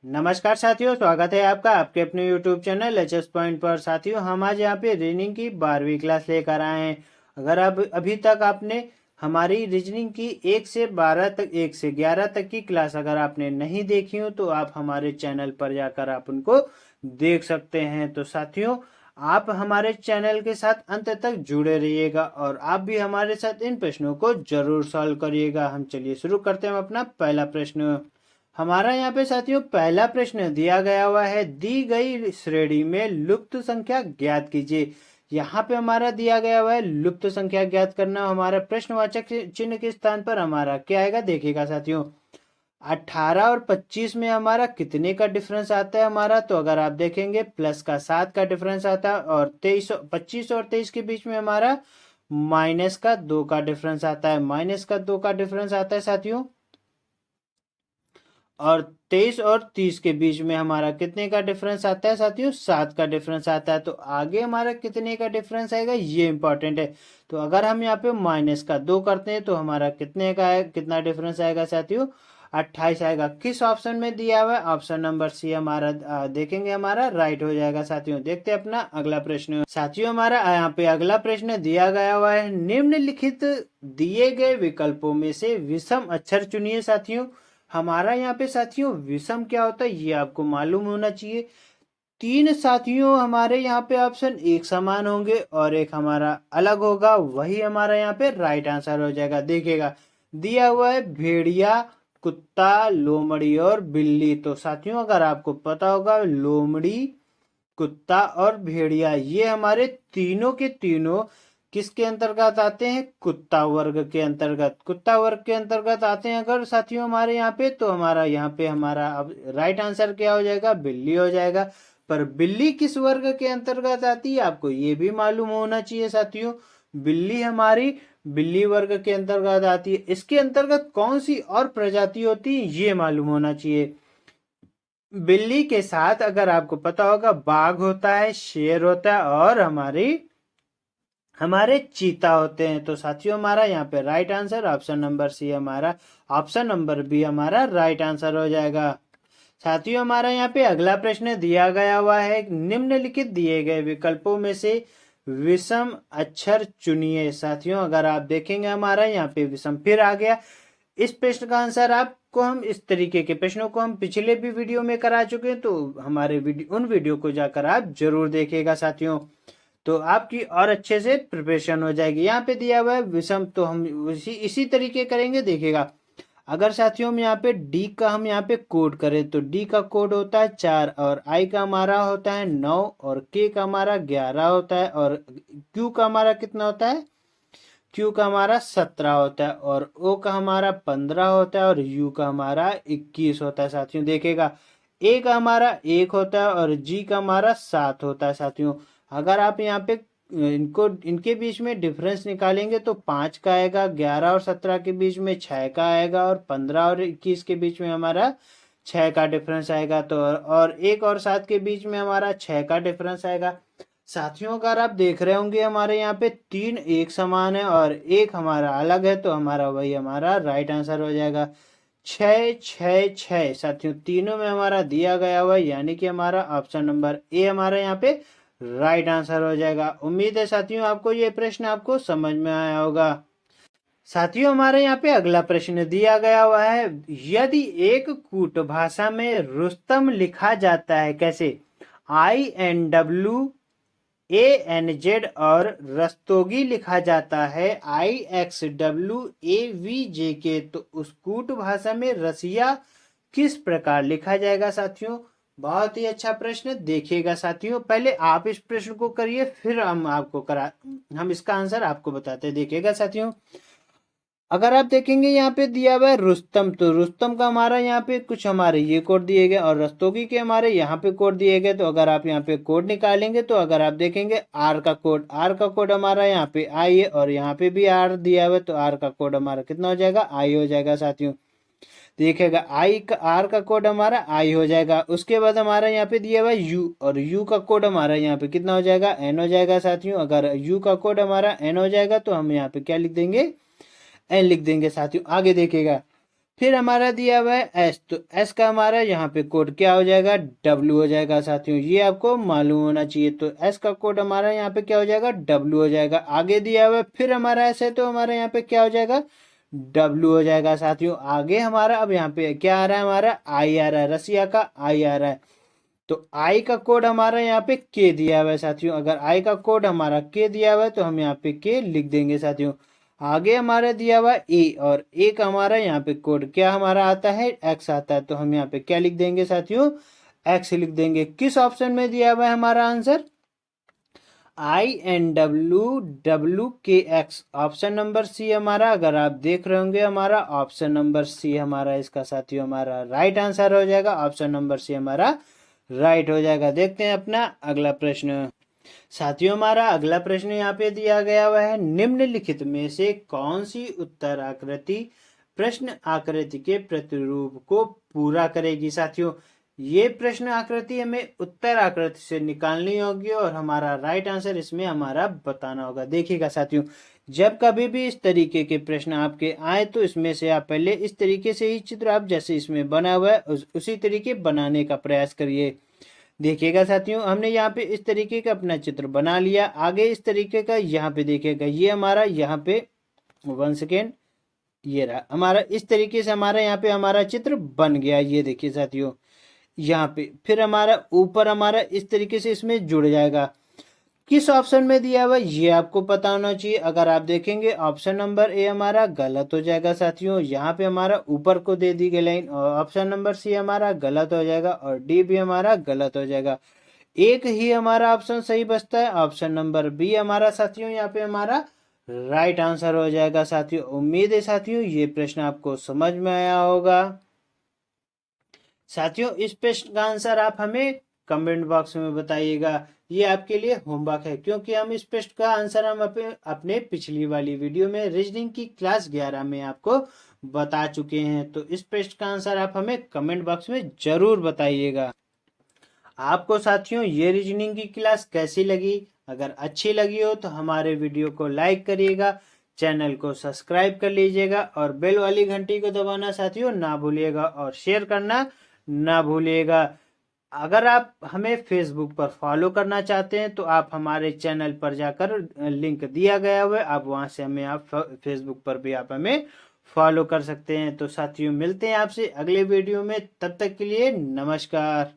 नमस्कार साथियों, स्वागत है आपका आपके अपने YouTube चैनल एचएस पॉइंट पर। साथियों, हम आज यहाँ पे रीजनिंग की 12वीं क्लास लेकर आए हैं। अगर अब अभी तक आपने हमारी रीजनिंग की 1 से 12 तक 1 से 11 तक की क्लास अगर आपने नहीं देखी हो तो आप हमारे चैनल पर जाकर आप उनको देख सकते हैं। तो साथियों, आप हमारे चैनल के साथ अंत तक जुड़े रहिएगा और आप भी हमारे साथ इन प्रश्नों को जरूर सॉल्व करिएगा। हम चलिए शुरू करते हैं अपना पहला प्रश्न। हमारा यहाँ पे साथियों पहला प्रश्न दिया गया हुआ है, दी गई श्रेणी में लुप्त संख्या ज्ञात कीजिए। यहाँ पे हमारा दिया गया हुआ है लुप्त संख्या ज्ञात करना। हमारा प्रश्नवाचक चिन्ह के स्थान पर हमारा क्या आएगा देखिएगा साथियों। 18 और 25 में हमारा कितने का डिफरेंस आता है हमारा, तो अगर आप देखेंगे प्लस का 7 का डिफरेंस आता है और 25 और 23 के बीच में हमारा माइनस का 2 का डिफरेंस आता है। माइनस का 2 का डिफरेंस आता है साथियों। और 23 और 30 के बीच में हमारा कितने का डिफरेंस आता है साथियों, 7 का डिफरेंस आता है। तो आगे हमारा कितने का डिफरेंस आएगा ये इंपॉर्टेंट है। तो अगर हम यहाँ पे माइनस का 2 करते हैं तो हमारा कितने का है, कितना डिफरेंस आएगा साथियों, 28 आएगा। किस ऑप्शन में दिया हुआ है, ऑप्शन नंबर सी हमारा देखेंगे हमारा राइट हो जाएगा। साथियों देखते हैं अपना अगला प्रश्न। साथियों हमारा यहाँ पे अगला प्रश्न दिया गया हुआ है, निम्नलिखित दिए गए विकल्पों में से विषम अक्षर चुनिए। साथियों हमारा यहाँ पे साथियों विषम क्या होता है ये आपको मालूम होना चाहिए। 3 साथियों हमारे यहाँ पे ऑप्शन एक समान होंगे और एक हमारा अलग होगा, वही हमारा यहाँ पे राइट आंसर हो जाएगा। देखिएगा दिया हुआ है भेड़िया, कुत्ता, लोमड़ी और बिल्ली। तो साथियों अगर आपको पता होगा लोमड़ी, कुत्ता और भेड़िया ये हमारे तीनों के तीनों किसके अंतर्गत आते हैं, कुत्ता वर्ग के अंतर्गत। कुत्ता वर्ग के अंतर्गत आते हैं अगर साथियों हमारे यहाँ पे, तो हमारा यहाँ पे हमारा अब राइट आंसर क्या हो जाएगा, बिल्ली हो जाएगा। पर बिल्ली किस वर्ग के अंतर्गत आती है आपको ये भी मालूम होना चाहिए साथियों। बिल्ली हमारी बिल्ली वर्ग के अंतर्गत आती है। इसके अंतर्गत कौन सी और प्रजाति होती है ये मालूम होना चाहिए। बिल्ली के साथ अगर आपको पता होगा बाघ होता है, शेर होता है और हमारे चीता होते हैं। तो साथियों हमारा यहाँ पे right answer option number C हमारा, ऑप्शन नंबर बी हमारा राइट आंसर हो जाएगा। साथियों हमारा यहाँ पे अगला प्रश्न दिया गया हुआ है, निम्नलिखित दिए गए विकल्पों में से विषम अक्षर चुनिए। साथियों अगर आप देखेंगे हमारा यहाँ पे विषम फिर आ गया। इस प्रश्न का आंसर आपको हम इस तरीके के प्रश्नों को हम पिछले भी वीडियो में करा चुके हैं, तो हमारे उन वीडियो को जाकर आप जरूर देखिएगा साथियों। तो आपकी और अच्छे से प्रिपरेशन हो जाएगी। यहाँ पे दिया हुआ है विषम, तो हम इसी तरीके करेंगे। देखिएगा अगर साथियों हम यहाँ पे डी का हम यहाँ पे कोड करें तो डी का कोड होता है 4 और आई का हमारा होता है 9 और के का हमारा 11 होता है और क्यू का हमारा कितना होता है, क्यू का हमारा 17 होता है और ओ का हमारा 15 होता है और यू का हमारा 21 होता है। साथियों देखेगा ए का हमारा 1 होता है और जी का हमारा 7 होता है। साथियों अगर आप यहाँ पे इनके बीच में डिफरेंस निकालेंगे तो 5 का आएगा, 11 और 17 के बीच में 6 का आएगा और 15 और 21 के बीच में हमारा 6 का डिफरेंस आएगा। तो और 1 और 7 के बीच में हमारा 6 का डिफरेंस आएगा। साथियों अगर आप देख रहे होंगे हमारे यहाँ पे 3 एक समान है और एक हमारा अलग है, तो हमारा वही हमारा राइट आंसर हो जाएगा। 6 6 6 साथियों तीनों में हमारा दिया गया हुआ, यानी कि हमारा ऑप्शन नंबर ए हमारा यहाँ पे राइट आंसर हो जाएगा। उम्मीद है साथियों आपको ये प्रश्न आपको समझ में आया होगा। साथियों हमारे यहाँ पे अगला प्रश्न दिया गया हुआ है, यदि एक कूट भाषा में रुस्तम लिखा जाता है कैसे, INWANZ और रस्तोगी लिखा जाता है IXWAVJK, तो उस कूट भाषा में रसिया किस प्रकार लिखा जाएगा। साथियों बहुत ही अच्छा प्रश्न, देखिएगा साथियों पहले आप इस प्रश्न को करिए फिर हम इसका आंसर आपको बताते हैं। देखिएगा साथियों अगर आप देखेंगे यहाँ पे दिया हुआ है रुस्तम, तो रुस्तम का हमारा यहाँ पे कुछ हमारे ये कोड दिए गए और रस्तोगी के हमारे यहाँ पे कोड दिए गए। तो अगर आप यहाँ पे कोड निकालेंगे तो अगर आप देखेंगे आर का कोड हमारा यहाँ पे आई है और यहाँ पे भी आर दिया हुआ है, तो आर का कोड हमारा कितना हो जाएगा, आई हो जाएगा। साथियों देखिएगा आर का कोड हमारा आई हो जाएगा। उसके बाद हमारा यहाँ पे दिया हुआ है यू और यू का कोड हमारा यहाँ पे कितना हो जाएगा, एन हो जाएगा। साथियों अगर यू का कोड हमारा एन हो जाएगा तो हम यहाँ पे क्या लिख देंगे, एन लिख देंगे। साथियों आगे देखिएगा फिर हमारा दिया हुआ है एस, तो एस का हमारा यहाँ पे कोड क्या हो जाएगा, डब्ल्यू हो जाएगा साथियों, ये आपको मालूम होना चाहिए। तो एस का कोड हमारा यहाँ पे क्या हो जाएगा, डब्ल्यू हो जाएगा। आगे दिया हुआ है फिर हमारा एस है, तो हमारा यहाँ पे क्या हो जाएगा, डब्ल्यू हो जाएगा साथियों। आगे हमारा अब यहाँ पे क्या आ रहा है, हमारा आई आ रहा है, रसिया का आई आ रहा है। तो आई का कोड हमारा यहाँ पे के दिया हुआ है साथियों। अगर आई का कोड हमारा के दिया हुआ है तो हम यहाँ पे के लिख देंगे साथियों। आगे हमारा दिया हुआ है ए, और ए का हमारा यहाँ पे कोड क्या हमारा आता है, एक्स आता है। तो हम यहाँ पे क्या लिख देंगे साथियों, एक्स लिख देंगे। किस ऑप्शन में दिया हुआ है हमारा answer, I N W W K X, option number C हमारा। अगर आप देख रहे होंगे हमारा ऑप्शन नंबर सी हमारा इसका साथियों हमारा राइट आंसर हो जाएगा। ऑप्शन नंबर सी हमारा राइट हो जाएगा। देखते हैं अपना अगला प्रश्न साथियों। हमारा अगला प्रश्न यहाँ पे दिया गया हुआ है, निम्नलिखित में से कौन सी उत्तर आकृति प्रश्न आकृति के प्रतिरूप को पूरा करेगी साथियों। ये प्रश्न आकृति हमें उत्तर आकृति से निकालनी होगी और हमारा राइट आंसर इसमें हमारा बताना होगा। देखिएगा साथियों, जब कभी भी इस तरीके के प्रश्न आपके आए तो इसमें से आप पहले इस तरीके से ही चित्र आप जैसे इसमें बना हुआ है उसी तरीके बनाने का प्रयास करिए। देखिएगा साथियों, हमने यहाँ पे इस तरीके का अपना चित्र बना लिया। आगे इस तरीके का यहाँ पे देखिएगा, ये हमारा यहाँ पे 1 सेकेंड, ये रहा हमारा, इस तरीके से हमारा यहाँ पे हमारा चित्र बन गया। ये देखिए साथियों, यहाँ पे फिर हमारा ऊपर हमारा इस तरीके से इसमें जुड़ जाएगा। किस ऑप्शन में दिया हुआ ये आपको पता होना चाहिए। अगर आप देखेंगे ऑप्शन नंबर ए हमारा गलत हो जाएगा साथियों, यहाँ पे हमारा ऊपर को दे दी गई लाइन, और ऑप्शन नंबर सी हमारा गलत हो जाएगा और डी भी हमारा गलत हो जाएगा। एक ही हमारा ऑप्शन सही बचता है, ऑप्शन नंबर बी हमारा साथियों यहाँ पे हमारा राइट आंसर हो जाएगा साथियों। उम्मीद है साथियों ये प्रश्न आपको समझ में आया होगा। साथियों इस प्रश्न का आंसर आप हमें कमेंट बॉक्स में बताइएगा। ये आपके लिए होमवर्क है, क्योंकि हम इस प्रश्न का आंसर हम अपने पिछली वाली वीडियो में रीजनिंग की क्लास 11 में आपको बता चुके हैं। तो इस प्रश्न का आंसर आप हमें कमेंट बॉक्स में जरूर बताइएगा। आपको साथियों ये रीजनिंग की क्लास कैसी लगी, अगर अच्छी लगी हो तो हमारे वीडियो को लाइक करिएगा, चैनल को सब्सक्राइब कर लीजिएगा और बेल वाली घंटी को दबाना साथियों ना भूलिएगा, और शेयर करना ना भूलिएगा। अगर आप हमें फेसबुक पर फॉलो करना चाहते हैं तो आप हमारे चैनल पर जाकर लिंक दिया गया हुआ है, आप वहां से हमें आप फेसबुक पर भी आप हमें फॉलो कर सकते हैं। तो साथियों मिलते हैं आपसे अगले वीडियो में, तब तक के लिए नमस्कार।